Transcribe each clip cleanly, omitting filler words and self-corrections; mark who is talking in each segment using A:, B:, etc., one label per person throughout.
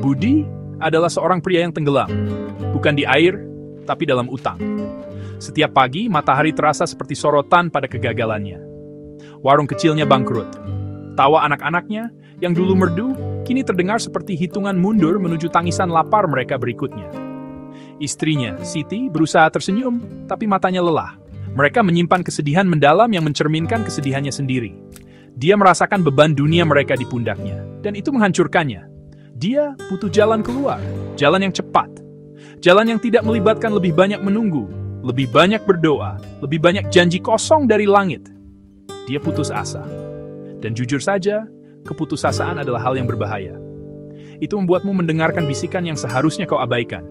A: Budi adalah seorang pria yang tenggelam, bukan di air, tapi dalam utang. Setiap pagi, matahari terasa seperti sorotan pada kegagalannya. Warung kecilnya bangkrut. Tawa anak-anaknya, yang dulu merdu, kini terdengar seperti hitungan mundur menuju tangisan lapar mereka berikutnya. Istrinya, Siti, berusaha tersenyum, tapi matanya lelah. Mereka menyimpan kesedihan mendalam yang mencerminkan kesedihannya sendiri. Dia merasakan beban dunia mereka di pundaknya, dan itu menghancurkannya. Dia butuh jalan keluar, jalan yang cepat. Jalan yang tidak melibatkan lebih banyak menunggu, lebih banyak berdoa, lebih banyak janji kosong dari langit. Dia putus asa. Dan jujur saja, keputusasaan adalah hal yang berbahaya. Itu membuatmu mendengarkan bisikan yang seharusnya kau abaikan.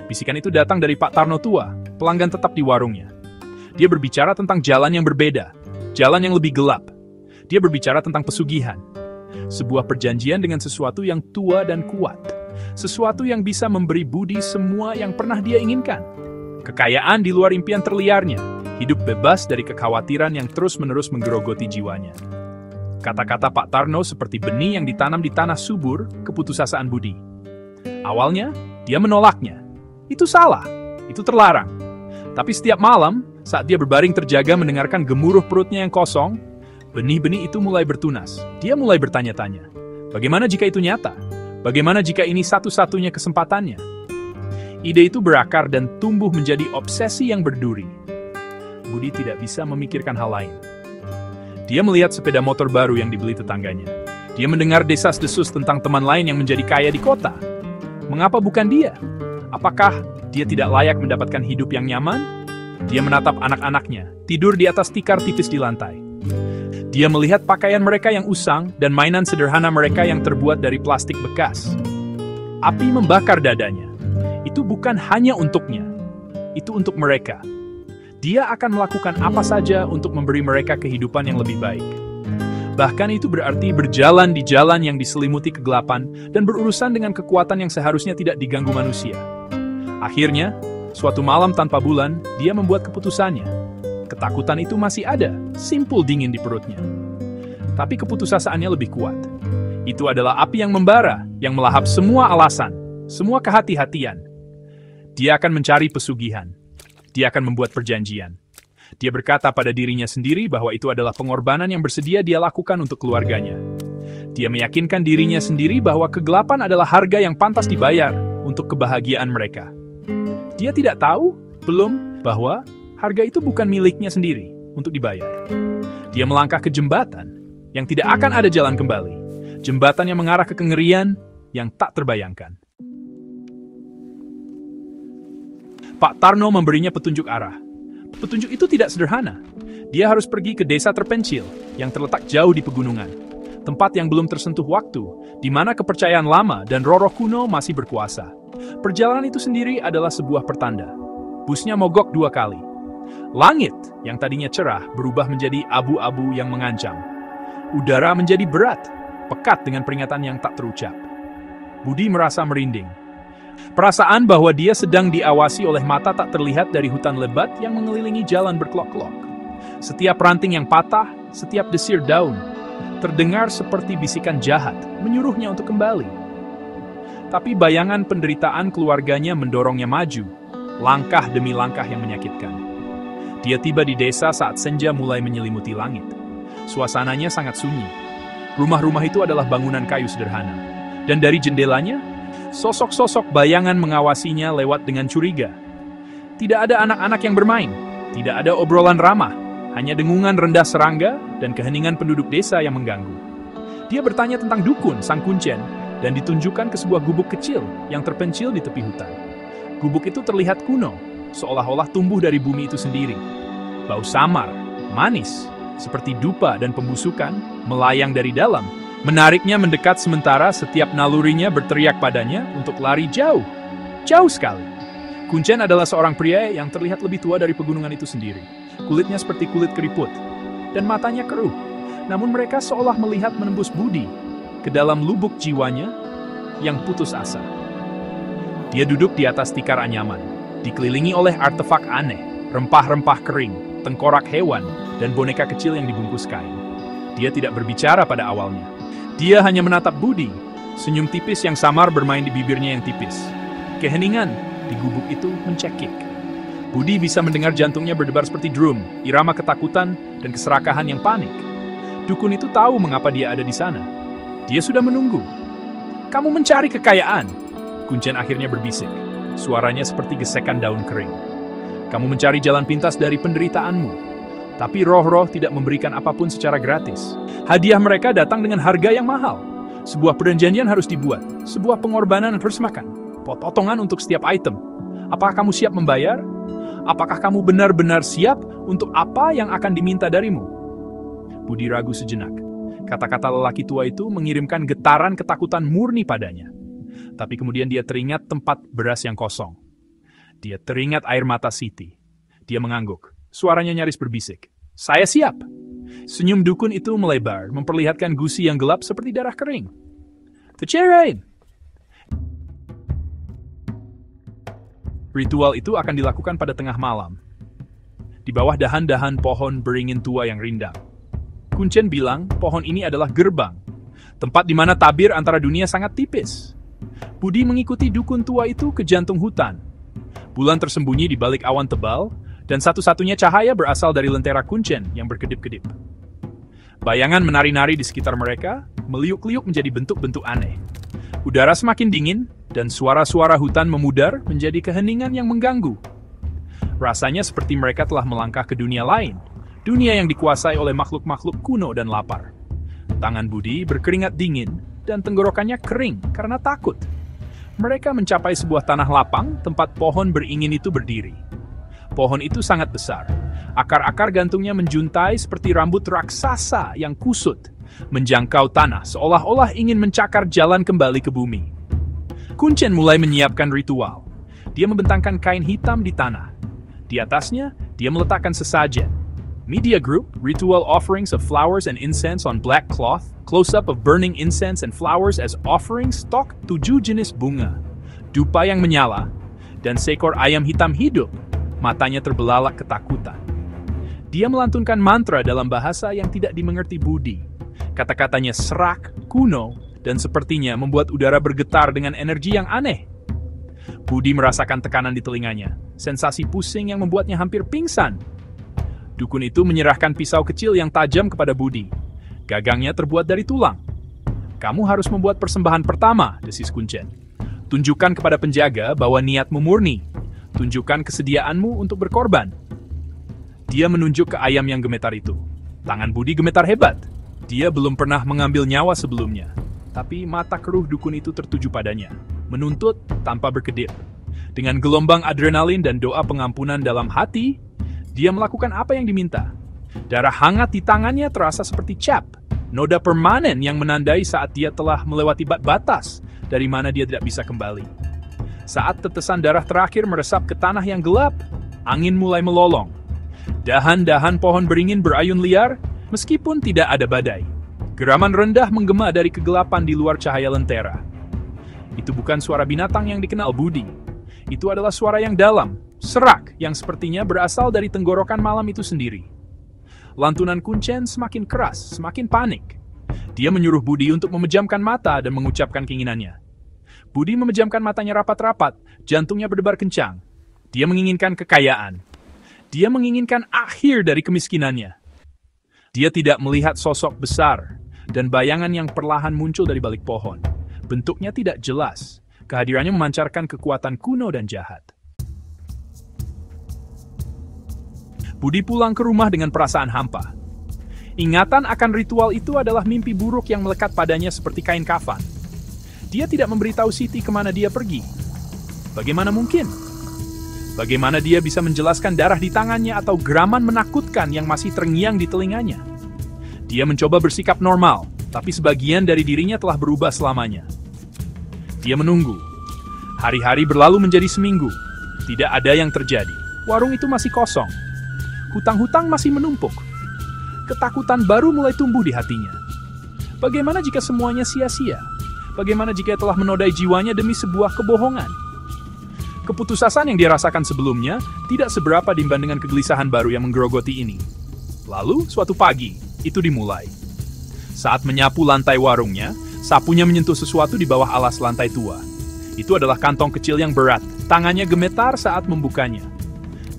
A: Bisikan itu datang dari Pak Tarno tua, pelanggan tetap di warungnya. Dia berbicara tentang jalan yang berbeda, jalan yang lebih gelap. Dia berbicara tentang pesugihan. Sebuah perjanjian dengan sesuatu yang tua dan kuat. Sesuatu yang bisa memberi Budi semua yang pernah dia inginkan. Kekayaan di luar impian terliarnya. Hidup bebas dari kekhawatiran yang terus-menerus menggerogoti jiwanya. Kata-kata Pak Tarno seperti benih yang ditanam di tanah subur keputusasaan Budi. Awalnya, dia menolaknya. Itu salah, itu terlarang. Tapi setiap malam, saat dia berbaring terjaga mendengarkan gemuruh perutnya yang kosong, benih-benih itu mulai bertunas. Dia mulai bertanya-tanya, bagaimana jika itu nyata? Bagaimana jika ini satu-satunya kesempatannya? Ide itu berakar dan tumbuh menjadi obsesi yang berduri. Budi tidak bisa memikirkan hal lain. Dia melihat sepeda motor baru yang dibeli tetangganya. Dia mendengar desas-desus tentang teman lain yang menjadi kaya di kota. Mengapa bukan dia? Apakah dia tidak layak mendapatkan hidup yang nyaman? Dia menatap anak-anaknya, tidur di atas tikar tipis di lantai. Dia melihat pakaian mereka yang usang dan mainan sederhana mereka yang terbuat dari plastik bekas. Api membakar dadanya. Itu bukan hanya untuknya. Itu untuk mereka. Dia akan melakukan apa saja untuk memberi mereka kehidupan yang lebih baik. Bahkan itu berarti berjalan di jalan yang diselimuti kegelapan dan berurusan dengan kekuatan yang seharusnya tidak diganggu manusia. Akhirnya, suatu malam tanpa bulan, dia membuat keputusannya. Ketakutan itu masih ada, simpul dingin di perutnya. Tapi keputusasaannya lebih kuat. Itu adalah api yang membara, yang melahap semua alasan, semua kehati-hatian. Dia akan mencari pesugihan. Dia akan membuat perjanjian. Dia berkata pada dirinya sendiri bahwa itu adalah pengorbanan yang bersedia dia lakukan untuk keluarganya. Dia meyakinkan dirinya sendiri bahwa kegelapan adalah harga yang pantas dibayar untuk kebahagiaan mereka. Dia tidak tahu, belum, bahwa harga itu bukan miliknya sendiri untuk dibayar. Dia melangkah ke jembatan yang tidak akan ada jalan kembali. Jembatan yang mengarah ke kengerian yang tak terbayangkan. Pak Tarno memberinya petunjuk arah. Petunjuk itu tidak sederhana. Dia harus pergi ke desa terpencil yang terletak jauh di pegunungan. Tempat yang belum tersentuh waktu, di mana kepercayaan lama dan roh-roh kuno masih berkuasa. Perjalanan itu sendiri adalah sebuah pertanda. Busnya mogok 2 kali. Langit yang tadinya cerah berubah menjadi abu-abu yang mengancam. Udara menjadi berat, pekat dengan peringatan yang tak terucap. Budi merasa merinding. Perasaan bahwa dia sedang diawasi oleh mata tak terlihat dari hutan lebat yang mengelilingi jalan berkelok-kelok. Setiap ranting yang patah, setiap desir daun, terdengar seperti bisikan jahat, menyuruhnya untuk kembali. Tapi bayangan penderitaan keluarganya mendorongnya maju, langkah demi langkah yang menyakitkan. Dia tiba di desa saat senja mulai menyelimuti langit. Suasananya sangat sunyi. Rumah-rumah itu adalah bangunan kayu sederhana. Dan dari jendelanya, sosok-sosok bayangan mengawasinya lewat dengan curiga. Tidak ada anak-anak yang bermain, tidak ada obrolan ramah, hanya dengungan rendah serangga dan keheningan penduduk desa yang mengganggu. Dia bertanya tentang dukun, sang kuncen, dan ditunjukkan ke sebuah gubuk kecil yang terpencil di tepi hutan. Gubuk itu terlihat kuno, seolah-olah tumbuh dari bumi itu sendiri. Bau samar, manis, seperti dupa dan pembusukan, melayang dari dalam, menariknya mendekat sementara setiap nalurinya berteriak padanya untuk lari jauh, jauh sekali. Kuncen adalah seorang pria yang terlihat lebih tua dari pegunungan itu sendiri. Kulitnya seperti kulit keriput, dan matanya keruh. Namun mereka seolah melihat menembus Budi ke dalam lubuk jiwanya yang putus asa. Dia duduk di atas tikar anyaman, dikelilingi oleh artefak aneh, rempah-rempah kering, tengkorak hewan, dan boneka kecil yang dibungkus kain. Dia tidak berbicara pada awalnya. Dia hanya menatap Budi, Senyum tipis yang samar bermain di bibirnya yang tipis. Keheningan di gubuk itu mencekik. Budi bisa mendengar jantungnya berdebar seperti drum, irama ketakutan dan keserakahan yang panik. Dukun itu tahu mengapa dia ada di sana. Dia sudah menunggu. "Kamu mencari kekayaan," Kuncen akhirnya berbisik. Suaranya seperti gesekan daun kering. "Kamu mencari jalan pintas dari penderitaanmu. Tapi roh-roh tidak memberikan apapun secara gratis. Hadiah mereka datang dengan harga yang mahal. Sebuah perjanjian harus dibuat. Sebuah pengorbanan harus makan. Potongan untuk setiap item. Apakah kamu siap membayar? Apakah kamu benar-benar siap untuk apa yang akan diminta darimu?" Budi ragu sejenak. Kata-kata lelaki tua itu mengirimkan getaran ketakutan murni padanya. Tapi kemudian dia teringat tempat beras yang kosong. Dia teringat air mata Siti. Dia mengangguk. Suaranya nyaris berbisik. "Saya siap." Senyum dukun itu melebar, memperlihatkan gusi yang gelap seperti darah kering. "Tecerain!" Ritual itu akan dilakukan pada tengah malam. Di bawah dahan-dahan pohon beringin tua yang rindang. Kuncen bilang pohon ini adalah gerbang. Tempat di mana tabir antara dunia sangat tipis. Budi mengikuti dukun tua itu ke jantung hutan. Bulan tersembunyi di balik awan tebal, dan satu-satunya cahaya berasal dari lentera kuncen yang berkedip-kedip. Bayangan menari-nari di sekitar mereka, meliuk-liuk menjadi bentuk-bentuk aneh. Udara semakin dingin, dan suara-suara hutan memudar menjadi keheningan yang mengganggu. Rasanya seperti mereka telah melangkah ke dunia lain, dunia yang dikuasai oleh makhluk-makhluk kuno dan lapar. Tangan Budi berkeringat dingin, dan tenggorokannya kering karena takut. Mereka mencapai sebuah tanah lapang tempat pohon beringin itu berdiri. Pohon itu sangat besar. Akar-akar gantungnya menjuntai seperti rambut raksasa yang kusut, menjangkau tanah seolah-olah ingin mencakar jalan kembali ke bumi. Kuncen mulai menyiapkan ritual. Dia membentangkan kain hitam di tanah. Di atasnya, dia meletakkan sesajen. Media group, ritual offerings of flowers and incense on black cloth, close-up of burning incense and flowers as offering stock 7 jenis bunga, dupa yang menyala, dan seekor ayam hitam hidup. Matanya terbelalak ketakutan. Dia melantunkan mantra dalam bahasa yang tidak dimengerti Budi. Kata-katanya serak, kuno, dan sepertinya membuat udara bergetar dengan energi yang aneh. Budi merasakan tekanan di telinganya, sensasi pusing yang membuatnya hampir pingsan. Dukun itu menyerahkan pisau kecil yang tajam kepada Budi. Gagangnya terbuat dari tulang. "Kamu harus membuat persembahan pertama," desis Kuncen. "Tunjukkan kepada penjaga bahwa niatmu murni. Tunjukkan kesediaanmu untuk berkorban." Dia menunjuk ke ayam yang gemetar itu. Tangan Budi gemetar hebat. Dia belum pernah mengambil nyawa sebelumnya. Tapi mata keruh dukun itu tertuju padanya. Menuntut tanpa berkedip. Dengan gelombang adrenalin dan doa pengampunan dalam hati, dia melakukan apa yang diminta. Darah hangat di tangannya terasa seperti cap. Noda permanen yang menandai saat dia telah melewati batas dari mana dia tidak bisa kembali. Saat tetesan darah terakhir meresap ke tanah yang gelap, angin mulai melolong. Dahan-dahan pohon beringin berayun liar, meskipun tidak ada badai. Geraman rendah menggema dari kegelapan di luar cahaya lentera. Itu bukan suara binatang yang dikenal Budi. Itu adalah suara yang dalam, serak, yang sepertinya berasal dari tenggorokan malam itu sendiri. Lantunan Kuncen semakin keras, semakin panik. Dia menyuruh Budi untuk memejamkan mata dan mengucapkan keinginannya. Budi memejamkan matanya rapat-rapat, jantungnya berdebar kencang. Dia menginginkan kekayaan. Dia menginginkan akhir dari kemiskinannya. Dia tidak melihat sosok besar dan bayangan yang perlahan muncul dari balik pohon. Bentuknya tidak jelas. Kehadirannya memancarkan kekuatan kuno dan jahat. Budi pulang ke rumah dengan perasaan hampa. Ingatan akan ritual itu adalah mimpi buruk yang melekat padanya seperti kain kafan. Dia tidak memberitahu Siti kemana dia pergi. Bagaimana mungkin? Bagaimana dia bisa menjelaskan darah di tangannya atau geraman menakutkan yang masih terngiang di telinganya? Dia mencoba bersikap normal, tapi sebagian dari dirinya telah berubah selamanya. Dia menunggu. Hari-hari berlalu menjadi seminggu. Tidak ada yang terjadi. Warung itu masih kosong. Hutang-hutang masih menumpuk. Ketakutan baru mulai tumbuh di hatinya. Bagaimana jika semuanya sia-sia? Bagaimana jika telah menodai jiwanya demi sebuah kebohongan? Keputusasaan yang dia rasakan sebelumnya tidak seberapa dibandingkan kegelisahan baru yang menggerogoti ini. Lalu, suatu pagi, itu dimulai. Saat menyapu lantai warungnya, Sapunya menyentuh sesuatu di bawah alas lantai tua. Itu adalah kantong kecil yang berat. Tangannya gemetar saat membukanya.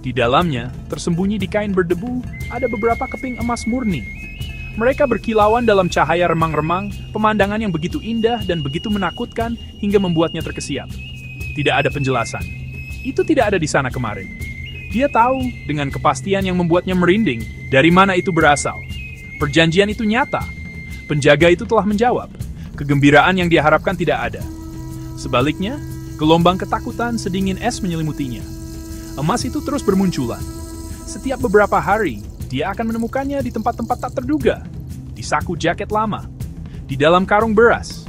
A: Di dalamnya, tersembunyi di kain berdebu, ada beberapa keping emas murni. Mereka berkilauan dalam cahaya remang-remang, pemandangan yang begitu indah dan begitu menakutkan hingga membuatnya terkesiap. Tidak ada penjelasan. Itu tidak ada di sana kemarin. Dia tahu dengan kepastian yang membuatnya merinding dari mana itu berasal. Perjanjian itu nyata. Penjaga itu telah menjawab. Kegembiraan yang dia harapkan tidak ada. Sebaliknya, gelombang ketakutan sedingin es menyelimutinya. Emas itu terus bermunculan. Setiap beberapa hari, dia akan menemukannya di tempat-tempat tak terduga. Di saku jaket lama. Di dalam karung beras.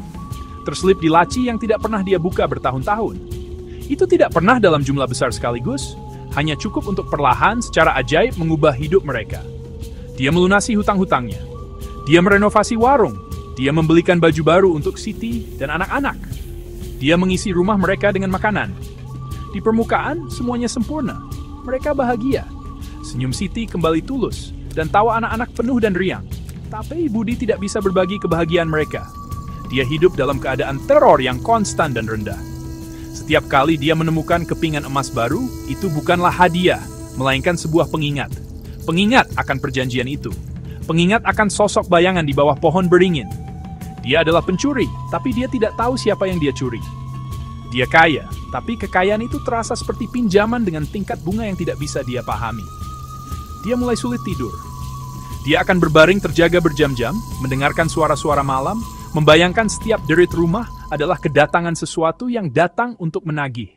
A: Terselip di laci yang tidak pernah dia buka bertahun-tahun. Itu tidak pernah dalam jumlah besar sekaligus, hanya cukup untuk perlahan secara ajaib mengubah hidup mereka. Dia melunasi hutang-hutangnya. Dia merenovasi warung. Dia membelikan baju baru untuk Siti dan anak-anak. Dia mengisi rumah mereka dengan makanan. Di permukaan, semuanya sempurna. Mereka bahagia. Senyum Siti kembali tulus, dan tawa anak-anak penuh dan riang. Tapi Budi tidak bisa berbagi kebahagiaan mereka. Dia hidup dalam keadaan teror yang konstan dan rendah. Setiap kali dia menemukan kepingan emas baru, itu bukanlah hadiah, melainkan sebuah pengingat. Pengingat akan perjanjian itu. Pengingat akan sosok bayangan di bawah pohon beringin. Dia adalah pencuri, tapi dia tidak tahu siapa yang dia curi. Dia kaya, tapi kekayaan itu terasa seperti pinjaman dengan tingkat bunga yang tidak bisa dia pahami. Dia mulai sulit tidur. Dia akan berbaring terjaga berjam-jam, mendengarkan suara-suara malam, membayangkan setiap derit rumah adalah kedatangan sesuatu yang datang untuk menagih.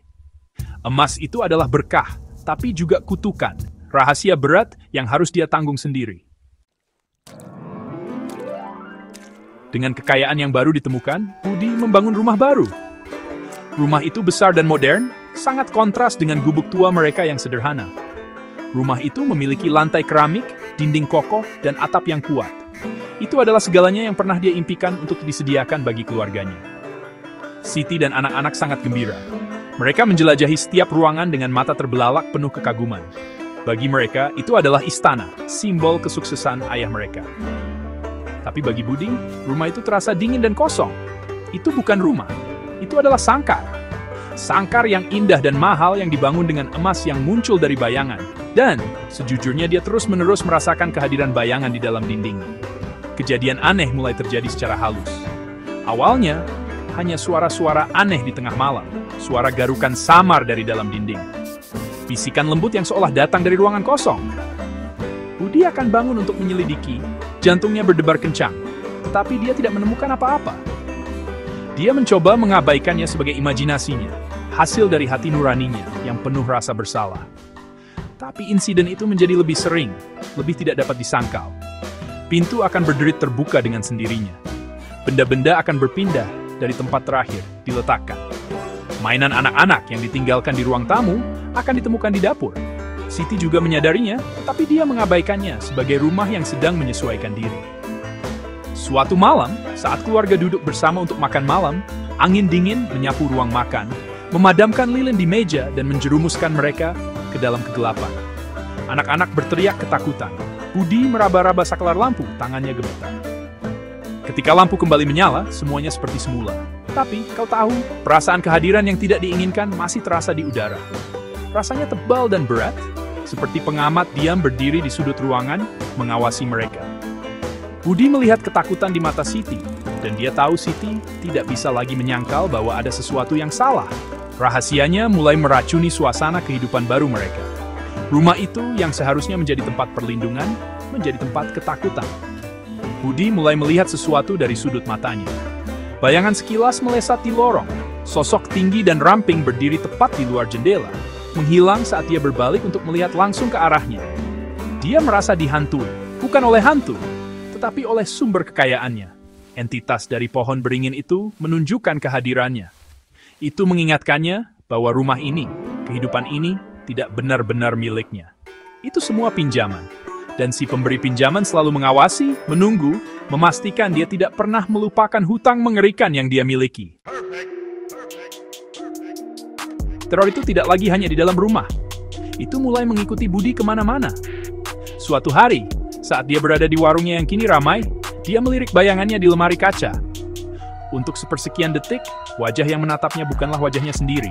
A: Emas itu adalah berkah, tapi juga kutukan, rahasia berat yang harus dia tanggung sendiri. Dengan kekayaan yang baru ditemukan, Budi membangun rumah baru. Rumah itu besar dan modern, sangat kontras dengan gubuk tua mereka yang sederhana. Rumah itu memiliki lantai keramik, dinding kokoh, dan atap yang kuat. Itu adalah segalanya yang pernah dia impikan untuk disediakan bagi keluarganya. Siti dan anak-anak sangat gembira. Mereka menjelajahi setiap ruangan dengan mata terbelalak penuh kekaguman. Bagi mereka, itu adalah istana, simbol kesuksesan ayah mereka. Tapi bagi Budi, rumah itu terasa dingin dan kosong. Itu bukan rumah. Itu adalah sangkar. Sangkar yang indah dan mahal yang dibangun dengan emas yang muncul dari bayangan. Dan, sejujurnya dia terus-menerus merasakan kehadiran bayangan di dalam dinding. Kejadian aneh mulai terjadi secara halus. Awalnya, hanya suara-suara aneh di tengah malam. Suara garukan samar dari dalam dinding. Bisikan lembut yang seolah datang dari ruangan kosong. Budi akan bangun untuk menyelidiki. Jantungnya berdebar kencang. Tetapi dia tidak menemukan apa-apa. Dia mencoba mengabaikannya sebagai imajinasinya, hasil dari hati nuraninya yang penuh rasa bersalah. Tapi insiden itu menjadi lebih sering, lebih tidak dapat disangkal. Pintu akan berderit terbuka dengan sendirinya. Benda-benda akan berpindah dari tempat terakhir diletakkan. Mainan anak-anak yang ditinggalkan di ruang tamu akan ditemukan di dapur. Siti juga menyadarinya, tapi dia mengabaikannya sebagai rumah yang sedang menyesuaikan diri. Suatu malam, saat keluarga duduk bersama untuk makan malam, angin dingin menyapu ruang makan, memadamkan lilin di meja dan menjerumuskan mereka ke dalam kegelapan. Anak-anak berteriak ketakutan. Budi meraba-raba saklar lampu, tangannya gemetar. Ketika lampu kembali menyala, semuanya seperti semula. Tapi, kau tahu, perasaan kehadiran yang tidak diinginkan masih terasa di udara. Rasanya tebal dan berat, seperti pengamat diam berdiri di sudut ruangan, mengawasi mereka. Budi melihat ketakutan di mata Siti, dan dia tahu Siti tidak bisa lagi menyangkal bahwa ada sesuatu yang salah. Rahasianya mulai meracuni suasana kehidupan baru mereka. Rumah itu yang seharusnya menjadi tempat perlindungan, menjadi tempat ketakutan. Budi mulai melihat sesuatu dari sudut matanya. Bayangan sekilas melesat di lorong. Sosok tinggi dan ramping berdiri tepat di luar jendela, menghilang saat dia berbalik untuk melihat langsung ke arahnya. Dia merasa dihantui, bukan oleh hantu, tetapi oleh sumber kekayaannya. Entitas dari pohon beringin itu menunjukkan kehadirannya. Itu mengingatkannya bahwa rumah ini, kehidupan ini, tidak benar-benar miliknya. Itu semua pinjaman. Dan si pemberi pinjaman selalu mengawasi, menunggu, memastikan dia tidak pernah melupakan hutang mengerikan yang dia miliki. Teror itu tidak lagi hanya di dalam rumah. Itu mulai mengikuti Budi kemana-mana. Suatu hari, saat dia berada di warungnya yang kini ramai, dia melirik bayangannya di lemari kaca. Untuk sepersekian detik, wajah yang menatapnya bukanlah wajahnya sendiri.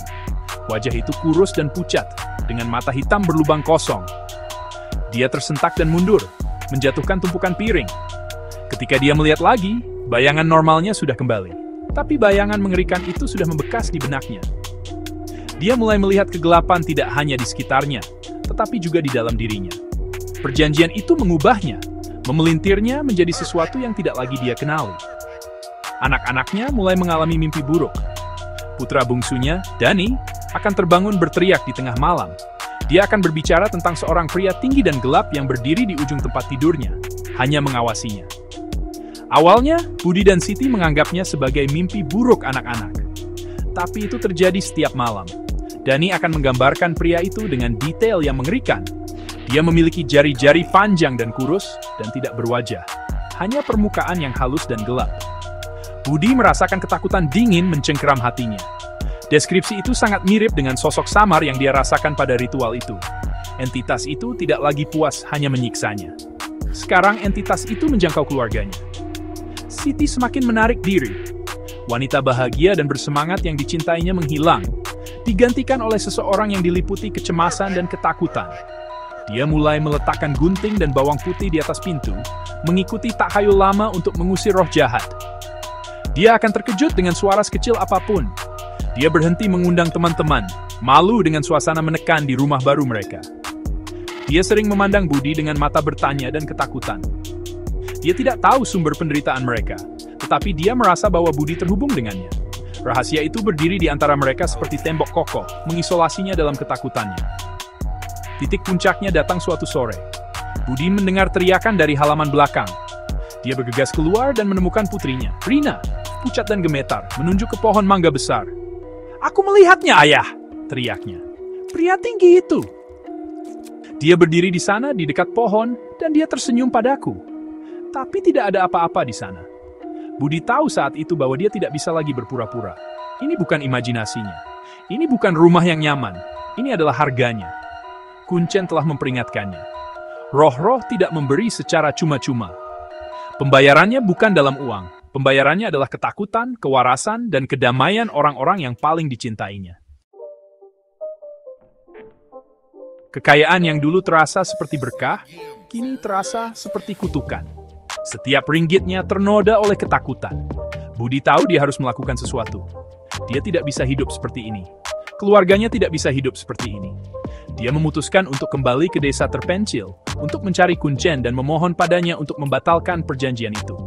A: Wajah itu kurus dan pucat, dengan mata hitam berlubang kosong. Dia tersentak dan mundur, menjatuhkan tumpukan piring. Ketika dia melihat lagi, bayangan normalnya sudah kembali. Tapi bayangan mengerikan itu sudah membekas di benaknya. Dia mulai melihat kegelapan tidak hanya di sekitarnya, tetapi juga di dalam dirinya. Perjanjian itu mengubahnya, memelintirnya menjadi sesuatu yang tidak lagi dia kenali. Anak-anaknya mulai mengalami mimpi buruk. Putra bungsunya, Danny, akan terbangun berteriak di tengah malam. Dia akan berbicara tentang seorang pria tinggi dan gelap yang berdiri di ujung tempat tidurnya, hanya mengawasinya. Awalnya, Budi dan Siti menganggapnya sebagai mimpi buruk anak-anak. Tapi itu terjadi setiap malam. Danny akan menggambarkan pria itu dengan detail yang mengerikan. Dia memiliki jari-jari panjang dan kurus, dan tidak berwajah. Hanya permukaan yang halus dan gelap. Budi merasakan ketakutan dingin mencengkeram hatinya. Deskripsi itu sangat mirip dengan sosok samar yang dia rasakan pada ritual itu. Entitas itu tidak lagi puas hanya menyiksanya. Sekarang entitas itu menjangkau keluarganya. Siti semakin menarik diri. Wanita bahagia dan bersemangat yang dicintainya menghilang, digantikan oleh seseorang yang diliputi kecemasan dan ketakutan. Dia mulai meletakkan gunting dan bawang putih di atas pintu, mengikuti takhayul lama untuk mengusir roh jahat. Dia akan terkejut dengan suara sekecil apapun. Dia berhenti mengundang teman-teman, malu dengan suasana menekan di rumah baru mereka. Dia sering memandang Budi dengan mata bertanya dan ketakutan. Dia tidak tahu sumber penderitaan mereka, tetapi dia merasa bahwa Budi terhubung dengannya. Rahasia itu berdiri di antara mereka seperti tembok kokoh, mengisolasinya dalam ketakutannya. Titik puncaknya datang suatu sore. Budi mendengar teriakan dari halaman belakang. Dia bergegas keluar dan menemukan putrinya, Rina, pucat dan gemetar, menunjuk ke pohon mangga besar. "Aku melihatnya, ayah!" teriaknya. "Pria tinggi itu." Dia berdiri di sana di dekat pohon, dan dia tersenyum padaku. Tapi tidak ada apa-apa di sana. Budi tahu saat itu bahwa dia tidak bisa lagi berpura-pura. Ini bukan imajinasinya. Ini bukan rumah yang nyaman. Ini adalah harganya. Kuncen telah memperingatkannya. Roh-roh tidak memberi secara cuma-cuma. Pembayarannya bukan dalam uang. Pembayarannya adalah ketakutan, kewarasan, dan kedamaian orang-orang yang paling dicintainya. Kekayaan yang dulu terasa seperti berkah, kini terasa seperti kutukan. Setiap ringgitnya ternoda oleh ketakutan. Budi tahu dia harus melakukan sesuatu. Dia tidak bisa hidup seperti ini. Keluarganya tidak bisa hidup seperti ini. Dia memutuskan untuk kembali ke desa terpencil, untuk mencari Kuncen dan memohon padanya untuk membatalkan perjanjian itu.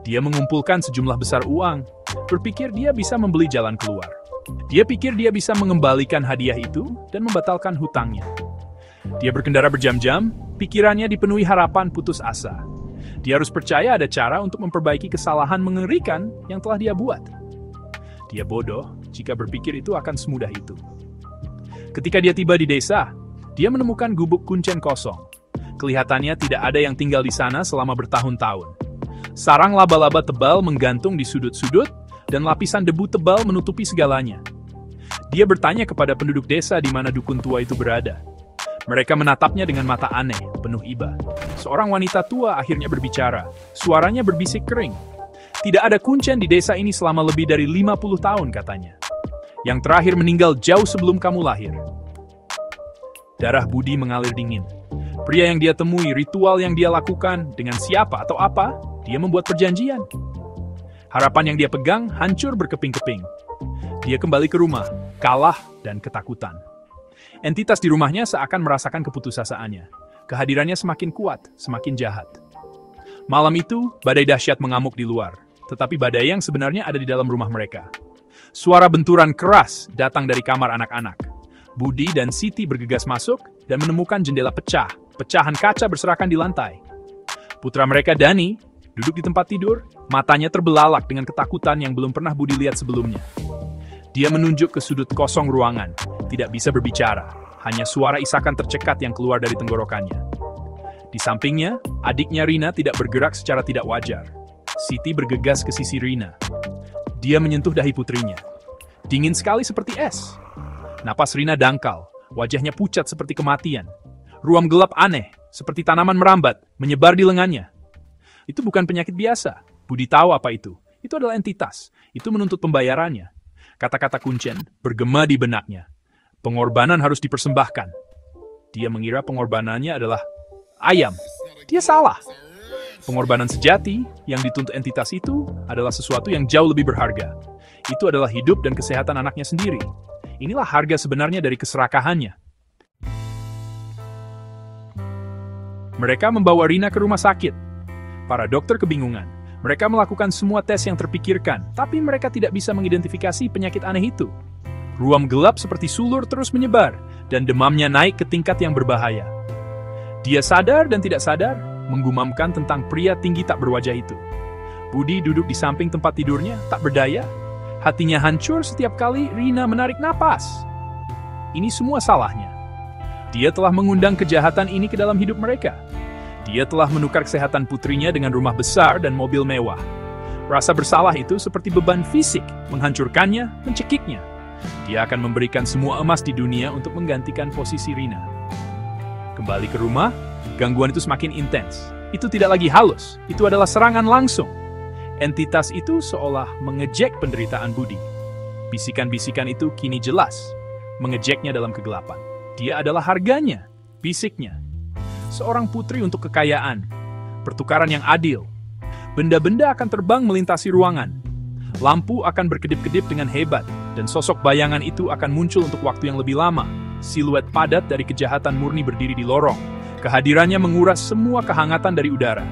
A: Dia mengumpulkan sejumlah besar uang, berpikir dia bisa membeli jalan keluar. Dia pikir dia bisa mengembalikan hadiah itu dan membatalkan hutangnya. Dia berkendara berjam-jam, pikirannya dipenuhi harapan putus asa. Dia harus percaya ada cara untuk memperbaiki kesalahan mengerikan yang telah dia buat. Dia bodoh jika berpikir itu akan semudah itu. Ketika dia tiba di desa, dia menemukan gubuk Kuncen kosong. Kelihatannya tidak ada yang tinggal di sana selama bertahun-tahun. Sarang laba-laba tebal menggantung di sudut-sudut, dan lapisan debu tebal menutupi segalanya. Dia bertanya kepada penduduk desa di mana dukun tua itu berada. Mereka menatapnya dengan mata aneh, penuh iba. Seorang wanita tua akhirnya berbicara. Suaranya berbisik kering. Tidak ada Kuncen di desa ini selama lebih dari 50 tahun, katanya. Yang terakhir meninggal jauh sebelum kamu lahir. Darah Budi mengalir dingin. Pria yang dia temui, ritual yang dia lakukan, dengan siapa atau apa, dia membuat perjanjian. Harapan yang dia pegang hancur berkeping-keping. Dia kembali ke rumah, kalah dan ketakutan. Entitas di rumahnya seakan merasakan keputusasaannya. Kehadirannya semakin kuat, semakin jahat. Malam itu, badai dahsyat mengamuk di luar. Tetapi badai yang sebenarnya ada di dalam rumah mereka. Suara benturan keras datang dari kamar anak-anak. Budi dan Siti bergegas masuk dan menemukan jendela pecah. Pecahan kaca berserakan di lantai. Putra mereka Danny duduk di tempat tidur, matanya terbelalak dengan ketakutan yang belum pernah Budi lihat sebelumnya. Dia menunjuk ke sudut kosong ruangan, tidak bisa berbicara, hanya suara isakan tercekat yang keluar dari tenggorokannya. Di sampingnya, adiknya Rina tidak bergerak secara tidak wajar. Siti bergegas ke sisi Rina. Dia menyentuh dahi putrinya. Dingin sekali seperti es. Napas Rina dangkal, wajahnya pucat seperti kematian. Ruam gelap aneh, seperti tanaman merambat, menyebar di lengannya. Itu bukan penyakit biasa. Budi tahu apa itu. Itu adalah entitas. Itu menuntut pembayarannya. Kata-kata kuncen bergema di benaknya. Pengorbanan harus dipersembahkan. Dia mengira pengorbanannya adalah ayam. Dia salah. Pengorbanan sejati yang dituntut entitas itu adalah sesuatu yang jauh lebih berharga. Itu adalah hidup dan kesehatan anaknya sendiri. Inilah harga sebenarnya dari keserakahannya. Mereka membawa Rina ke rumah sakit. Para dokter kebingungan. Mereka melakukan semua tes yang terpikirkan, tapi mereka tidak bisa mengidentifikasi penyakit aneh itu. Ruam gelap seperti sulur terus menyebar, dan demamnya naik ke tingkat yang berbahaya. Dia sadar dan tidak sadar, menggumamkan tentang pria tinggi tak berwajah itu. Budi duduk di samping tempat tidurnya, tak berdaya. Hatinya hancur setiap kali Rina menarik napas. Ini semua salahnya. Dia telah mengundang kejahatan ini ke dalam hidup mereka. Dia telah menukar kesehatan putrinya dengan rumah besar dan mobil mewah. Rasa bersalah itu seperti beban fisik, menghancurkannya, mencekiknya. Dia akan memberikan semua emas di dunia untuk menggantikan posisi Rina. Kembali ke rumah, gangguan itu semakin intens. Itu tidak lagi halus, itu adalah serangan langsung. Entitas itu seolah mengejek penderitaan Budi. Bisikan-bisikan itu kini jelas, mengejeknya dalam kegelapan. Dia adalah harganya, bisiknya. Seorang putri untuk kekayaan, pertukaran yang adil. Benda-benda akan terbang melintasi ruangan. Lampu akan berkedip-kedip dengan hebat, dan sosok bayangan itu akan muncul untuk waktu yang lebih lama. Siluet padat dari kejahatan murni berdiri di lorong. Kehadirannya menguras semua kehangatan dari udara.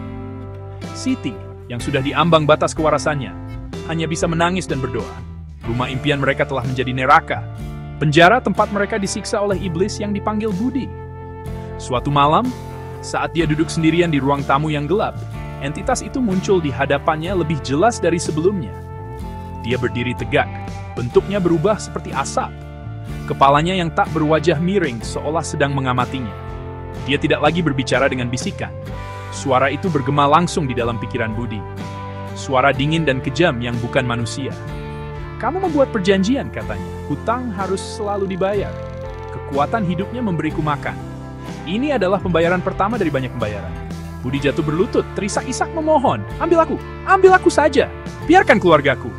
A: Siti, yang sudah diambang batas kewarasannya, hanya bisa menangis dan berdoa. Rumah impian mereka telah menjadi neraka. Penjara tempat mereka disiksa oleh iblis yang dipanggil Budi. Suatu malam, saat dia duduk sendirian di ruang tamu yang gelap, entitas itu muncul di hadapannya lebih jelas dari sebelumnya. Dia berdiri tegak, bentuknya berubah seperti asap. Kepalanya yang tak berwajah miring seolah sedang mengamatinya. Dia tidak lagi berbicara dengan bisikan. Suara itu bergema langsung di dalam pikiran Budi. Suara dingin dan kejam yang bukan manusia. Kamu membuat perjanjian, katanya. Hutang harus selalu dibayar. Kekuatan hidupnya memberiku makan. Ini adalah pembayaran pertama dari banyak pembayaran. Budi jatuh berlutut, terisak-isak memohon. Ambil aku saja. Biarkan keluargaku.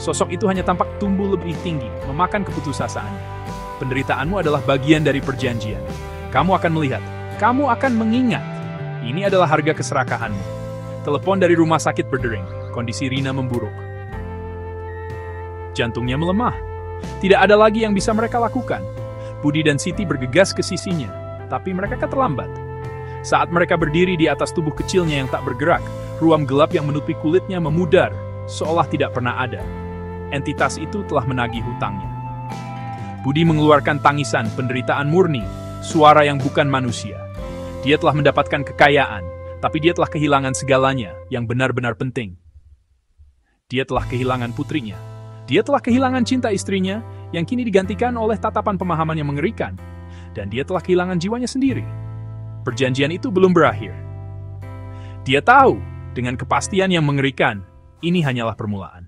A: Sosok itu hanya tampak tumbuh lebih tinggi, memakan keputusasaan. Penderitaanmu adalah bagian dari perjanjian. Kamu akan melihat, kamu akan mengingat. Ini adalah harga keserakahanmu. Telepon dari rumah sakit berdering. Kondisi Rina memburuk. Jantungnya melemah. Tidak ada lagi yang bisa mereka lakukan. Budi dan Siti bergegas ke sisinya, tapi mereka terlambat. Saat mereka berdiri di atas tubuh kecilnya yang tak bergerak, ruam gelap yang menutupi kulitnya memudar, seolah tidak pernah ada. Entitas itu telah menagih hutangnya. Budi mengeluarkan tangisan penderitaan murni, suara yang bukan manusia. Dia telah mendapatkan kekayaan, tapi dia telah kehilangan segalanya yang benar-benar penting. Dia telah kehilangan putrinya. Dia telah kehilangan cinta istrinya, yang kini digantikan oleh tatapan pemahaman yang mengerikan. Dan dia telah kehilangan jiwanya sendiri. Perjanjian itu belum berakhir. Dia tahu, dengan kepastian yang mengerikan, ini hanyalah permulaan.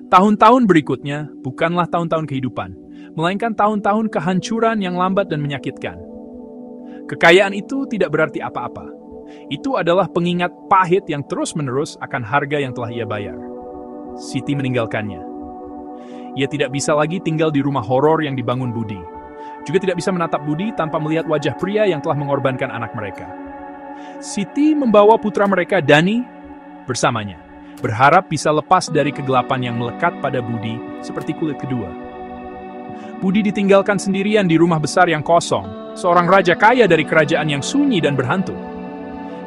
A: Tahun-tahun berikutnya bukanlah tahun-tahun kehidupan, melainkan tahun-tahun kehancuran yang lambat dan menyakitkan. Kekayaan itu tidak berarti apa-apa. Itu adalah pengingat pahit yang terus-menerus akan harga yang telah ia bayar. Siti meninggalkannya. Ia tidak bisa lagi tinggal di rumah horor yang dibangun Budi. Juga tidak bisa menatap Budi tanpa melihat wajah pria yang telah mengorbankan anak mereka. Siti membawa putra mereka, Dani, bersamanya, berharap bisa lepas dari kegelapan yang melekat pada Budi seperti kulit kedua. Budi ditinggalkan sendirian di rumah besar yang kosong, seorang raja kaya dari kerajaan yang sunyi dan berhantu.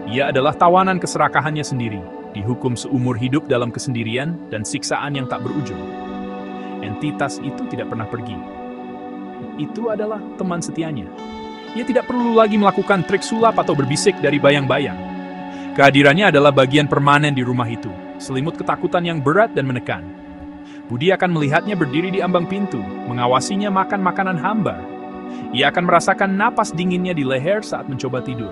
A: Ia adalah tawanan keserakahannya sendiri, dihukum seumur hidup dalam kesendirian dan siksaan yang tak berujung. Entitas itu tidak pernah pergi. Itu adalah teman setianya. Ia tidak perlu lagi melakukan trik sulap atau berbisik dari bayang-bayang. Kehadirannya adalah bagian permanen di rumah itu, selimut ketakutan yang berat dan menekan. Budi akan melihatnya berdiri di ambang pintu, mengawasinya makan makanan hambar. Ia akan merasakan napas dinginnya di leher saat mencoba tidur.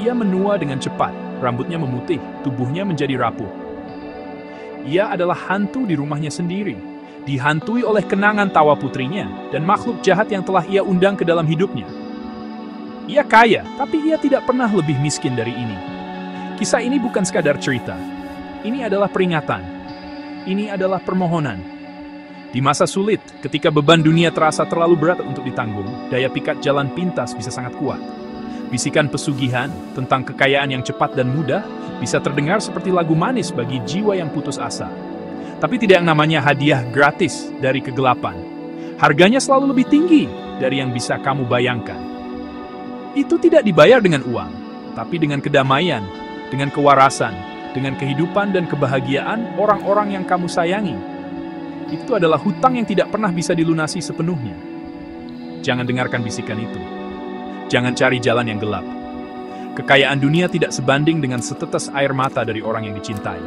A: Ia menua dengan cepat, rambutnya memutih, tubuhnya menjadi rapuh. Ia adalah hantu di rumahnya sendiri, dihantui oleh kenangan tawa putrinya dan makhluk jahat yang telah ia undang ke dalam hidupnya. Ia kaya, tapi ia tidak pernah lebih miskin dari ini. Kisah ini bukan sekadar cerita. Ini adalah peringatan. Ini adalah permohonan. Di masa sulit, ketika beban dunia terasa terlalu berat untuk ditanggung, daya pikat jalan pintas bisa sangat kuat. Bisikan pesugihan tentang kekayaan yang cepat dan mudah bisa terdengar seperti lagu manis bagi jiwa yang putus asa. Tapi tidak yang namanya hadiah gratis dari kegelapan. Harganya selalu lebih tinggi dari yang bisa kamu bayangkan. Itu tidak dibayar dengan uang, tapi dengan kedamaian, dengan kewarasan, dengan kehidupan dan kebahagiaan orang-orang yang kamu sayangi. Itu adalah hutang yang tidak pernah bisa dilunasi sepenuhnya. Jangan dengarkan bisikan itu. Jangan cari jalan yang gelap. Kekayaan dunia tidak sebanding dengan setetes air mata dari orang yang dicintai.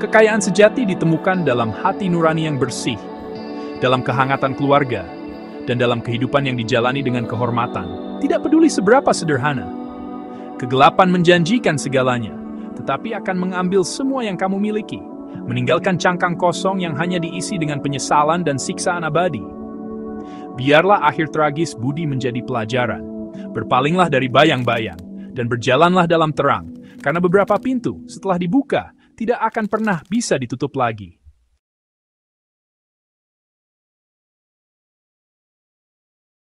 A: Kekayaan sejati ditemukan dalam hati nurani yang bersih, dalam kehangatan keluarga, dan dalam kehidupan yang dijalani dengan kehormatan. Tidak peduli seberapa sederhana. Kegelapan menjanjikan segalanya, tetapi akan mengambil semua yang kamu miliki, meninggalkan cangkang kosong yang hanya diisi dengan penyesalan dan siksaan abadi. Biarlah akhir tragis budi menjadi pelajaran. Berpalinglah dari bayang-bayang, dan berjalanlah dalam terang, karena beberapa pintu setelah dibuka tidak akan pernah bisa ditutup lagi.